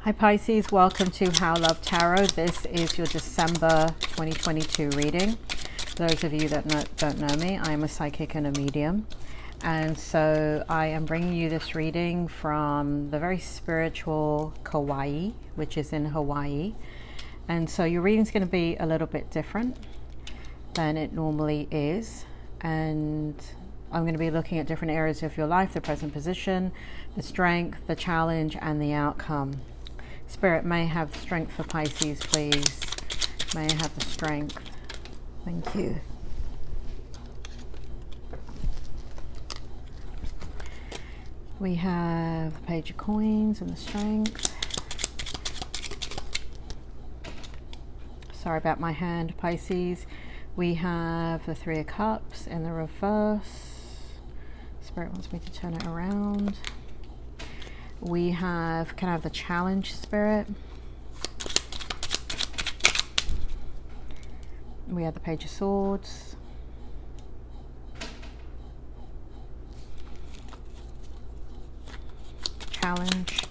Hi Pisces, welcome to How Love Tarot. This is your December 2022 reading. For those of you that don't know me, I am a psychic and a medium. And so I am bringing you this reading from the very spiritual Kauai, which is in Hawaii. And so your reading is going to be a little bit different than it normally is. And I'm going to be looking at different areas of your life, the present position, the strength, the challenge, and the outcome. Spirit, may I have the strength for Pisces, please. May I have the strength. Thank you. We have the Page of Coins and the strength. Sorry about my hand, Pisces. We have the Three of Cups in the reverse. Spirit wants me to turn it around. We have, can I have the challenge, Spirit? We have the Page of Swords. Challenge.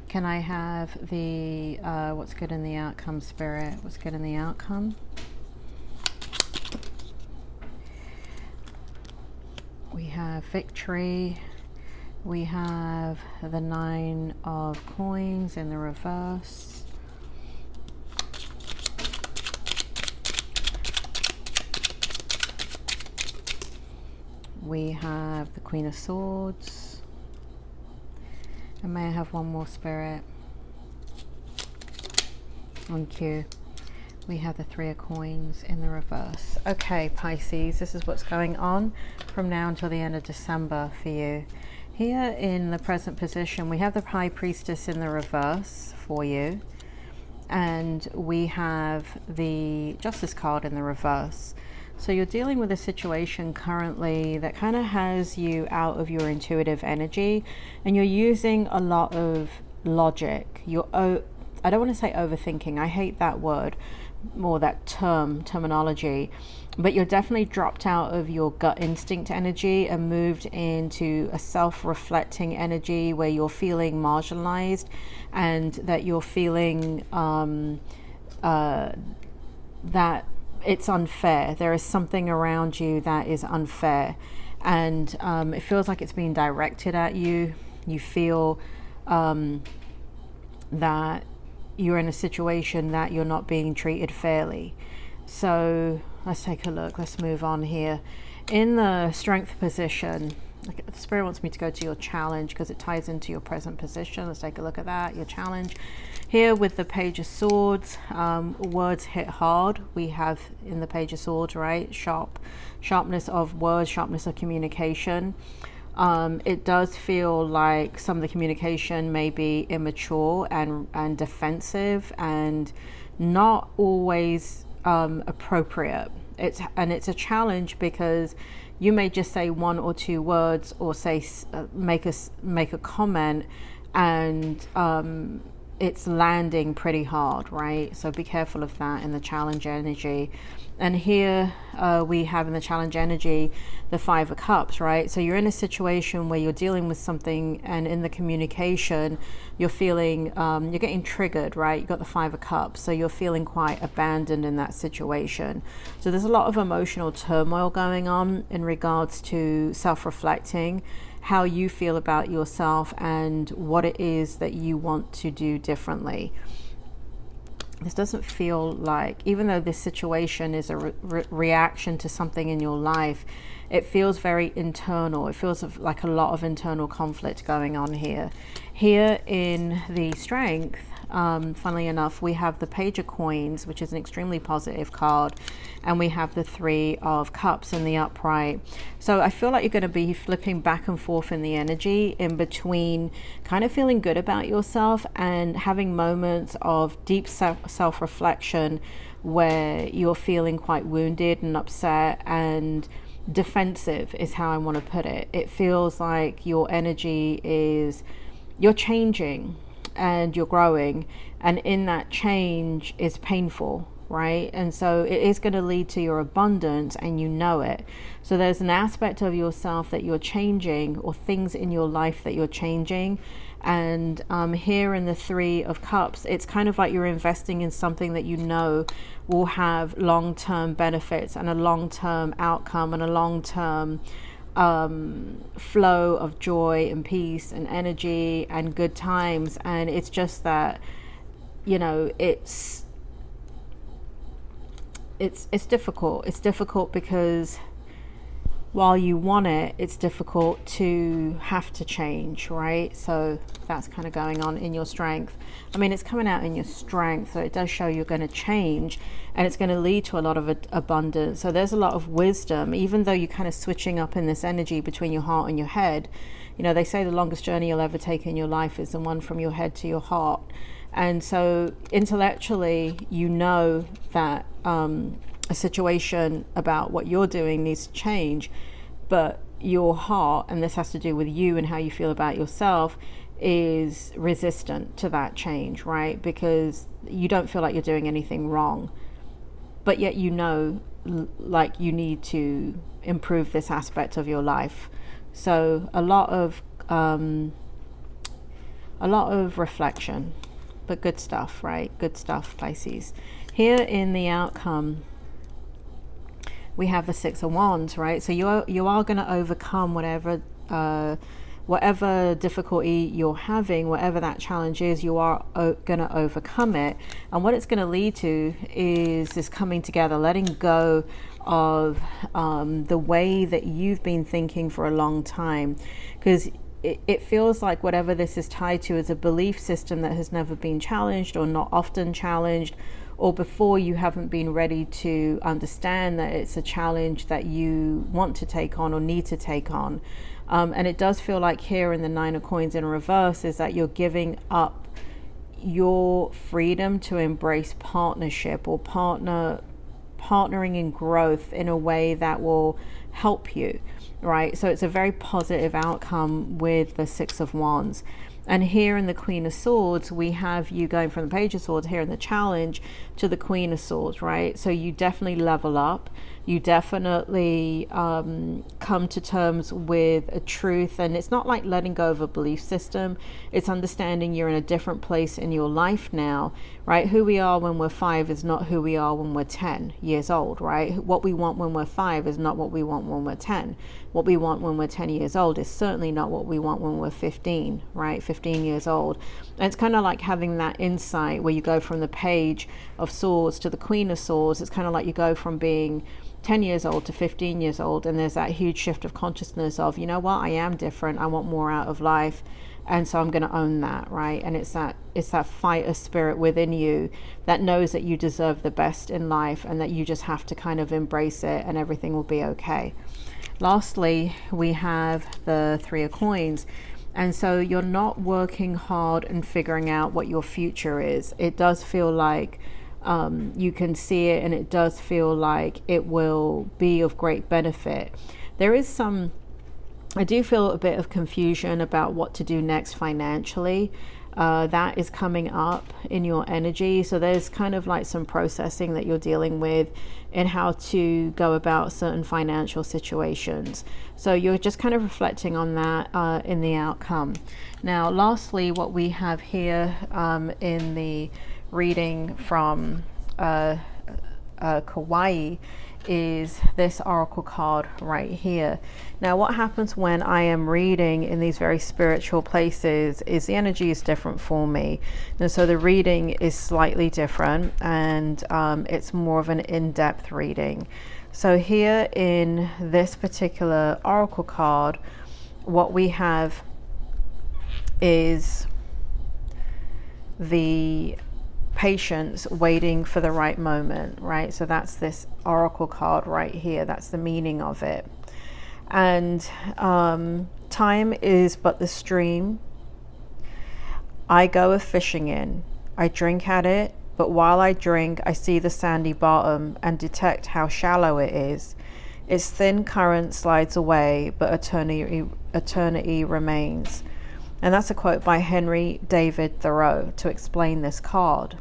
Can I have the, what's good in the outcome, Spirit? What's good in the outcome? We have victory. We have the Nine of Coins in the reverse. We have the Queen of Swords. And may I have one more, Spirit? On cue. We have the Three of Coins in the reverse. Okay, Pisces, this is what's going on from now until the end of December for you. Here in the present position, we have the High Priestess in the reverse for you. And we have the Justice card in the reverse. So you're dealing with a situation currently that kind of has you out of your intuitive energy. And you're using a lot of logic. I don't want to say overthinking. I hate that word, more that terminology, but you're definitely dropped out of your gut instinct energy and moved into a self-reflecting energy where you're feeling marginalized and that you're feeling that it's unfair. There is something around you that is unfair, and it feels like it's being directed at you. You feel that you're in a situation that you're not being treated fairly. So let's take a look. Let's move on here. In the strength position, the Spirit wants me to go to your challenge because it ties into your present position. Let's take a look at that, your challenge. Here with the Page of Swords, words hit hard. We have in the Page of Swords, right? Sharpness of words, sharpness of communication. It does feel like some of the communication may be immature and defensive and not always appropriate. It's a challenge because you may just say one or two words or say make a comment and it's landing pretty hard, right? So be careful of that in the challenge energy. And here we have in the challenge energy the Five of Cups, right? So you're in a situation where you're dealing with something, and in the communication you're feeling you're getting triggered, right? You've got the Five of Cups, so you're feeling quite abandoned in that situation. So there's a lot of emotional turmoil going on in regards to self-reflecting, how you feel about yourself and what it is that you want to do differently. This doesn't feel like, even though this situation is a reaction to something in your life, it feels very internal. It feels like a lot of internal conflict going on here. Here in the strength, funnily enough, we have the Page of Coins, which is an extremely positive card, and we have the Three of Cups in the upright. So I feel like you're going to be flipping back and forth in the energy in between kind of feeling good about yourself and having moments of deep self-reflection where you're feeling quite wounded and upset and defensive is how I want to put it. It feels like your energy is, you're changing and you're growing, and in that change is painful, right? And so it is going to lead to your abundance, and you know it. So there's an aspect of yourself that you're changing, or things in your life that you're changing. And here in the Three of Cups, it's kind of like you're investing in something that you know will have long-term benefits and a long-term outcome and a long-term flow of joy and peace and energy and good times. And it's just that, you know, it's difficult. It's difficult because while you want it, it's difficult to have to change, right? So that's kind of going on in your strength. I mean, it's coming out in your strength, so it does show you're going to change, and it's going to lead to a lot of abundance. So there's a lot of wisdom, even though you're kind of switching up in this energy between your heart and your head. You know, they say the longest journey you'll ever take in your life is the one from your head to your heart. And so intellectually, you know that a situation about what you're doing needs to change, but your heart, and this has to do with you and how you feel about yourself, is resistant to that change, right? Because you don't feel like you're doing anything wrong, but yet you know, like, you need to improve this aspect of your life. So a lot of reflection, but good stuff, right? Good stuff, Pisces. Here in the outcome, we have the Six of Wands, right? So you are going to overcome whatever difficulty you're having, whatever that challenge is. You are going to overcome it, and what it's going to lead to is this coming together, letting go of the way that you've been thinking for a long time, because it feels like whatever this is tied to is a belief system that has never been challenged, or not often challenged, or before you haven't been ready to understand that it's a challenge that you want to take on or need to take on. And it does feel like here in the Nine of Coins in reverse is that you're giving up your freedom to embrace partnership, or partnering in growth in a way that will help you, right? So it's a very positive outcome with the Six of Wands. And here in the Queen of Swords, we have you going from the Page of Swords here in the challenge to the Queen of Swords, right? So you definitely level up. You definitely come to terms with a truth. And it's not like letting go of a belief system. It's understanding you're in a different place in your life now, right? Who we are when we're 5 is not who we are when we're 10 years old, right? What we want when we're 5 is not what we want when we're 10. What we want when we're 10 years old is certainly not what we want when we're 15, right? 15 years old. And it's kind of like having that insight where you go from the Page of Swords to the Queen of Swords. It's kind of like you go from being 10 years old to 15 years old, and there's that huge shift of consciousness of, you know what, I am different, I want more out of life, and so I'm going to own that, right? And it's that fighter spirit within you that knows that you deserve the best in life, and that you just have to kind of embrace it, and everything will be okay. Lastly, we have the Three of Coins. And so you're not working hard and figuring out what your future is. It does feel like you can see it, and it does feel like it will be of great benefit. There is I do feel a bit of confusion about what to do next financially. That is coming up in your energy. So there's kind of like some processing that you're dealing with in how to go about certain financial situations. So you're just kind of reflecting on that in the outcome. Now, lastly, what we have here in the reading from Kauai is this oracle card right here. Now, what happens when I am reading in these very spiritual places is the energy is different for me, and so the reading is slightly different, and it's more of an in-depth reading. So here in this particular oracle card, what we have is the patience, waiting for the right moment, right? So that's this oracle card right here. That's the meaning of it. And time is but the stream I go a fishing in. I drink at it, but while I drink, I see the sandy bottom and detect how shallow it is. Its thin current slides away, but eternity remains. And that's a quote by Henry David Thoreau to explain this card.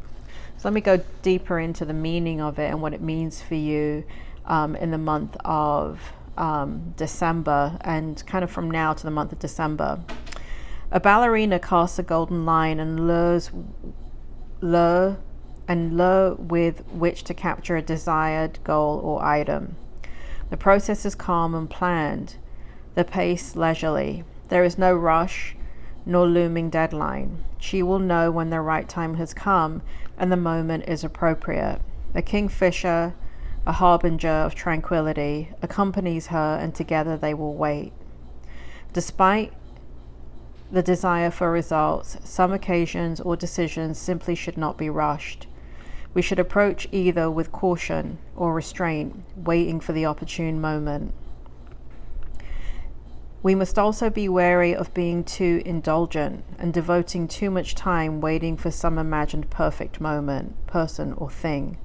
So let me go deeper into the meaning of it and what it means for you in the month of December, and kind of from now to the month of December. A ballerina casts a golden line and lure with which to capture a desired goal or item. The process is calm and planned, the pace leisurely. There is no rush nor looming deadline. She will know when the right time has come and the moment is appropriate. A kingfisher, a harbinger of tranquility, accompanies her, and together they will wait. Despite the desire for results, some occasions or decisions simply should not be rushed. We should approach either with caution or restraint, waiting for the opportune moment. We must also be wary of being too indulgent and devoting too much time waiting for some imagined perfect moment, person, or thing.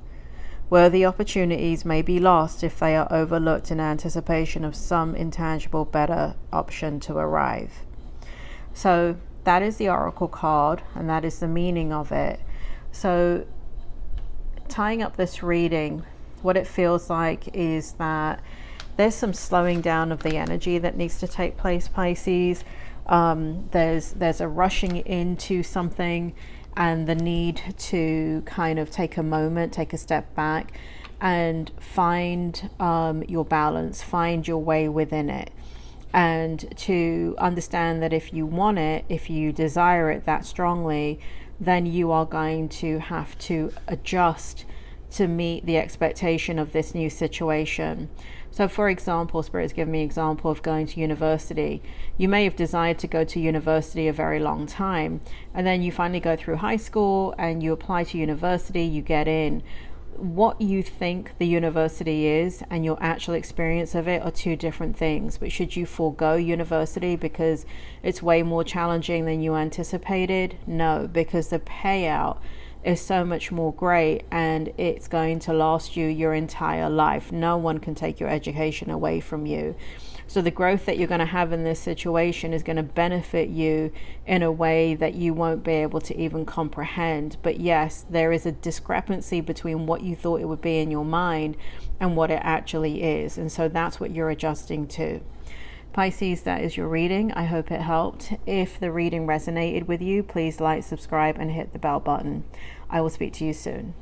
Worthy opportunities may be lost if they are overlooked in anticipation of some intangible better option to arrive. So that is the Oracle card, and that is the meaning of it. So tying up this reading, what it feels like is that there's some slowing down of the energy that needs to take place, Pisces. There's a rushing into something and the need to kind of take a moment, take a step back and find your balance, find your way within it. And to understand that if you want it, if you desire it that strongly, then you are going to have to adjust to meet the expectation of this new situation. So for example, Spirit has given me an example of going to university. You may have desired to go to university a very long time, and then you finally go through high school and you apply to university, you get in. What you think the university is and your actual experience of it are two different things. But should you forego university because it's way more challenging than you anticipated? No, because the payout is so much more great and it's going to last you your entire life. No one can take your education away from you. So the growth that you're going to have in this situation is going to benefit you in a way that you won't be able to even comprehend. But yes, there is a discrepancy between what you thought it would be in your mind and what it actually is. And so that's what you're adjusting to. Pisces, that is your reading. I hope it helped. If the reading resonated with you, please like, subscribe, and hit the bell button. I will speak to you soon.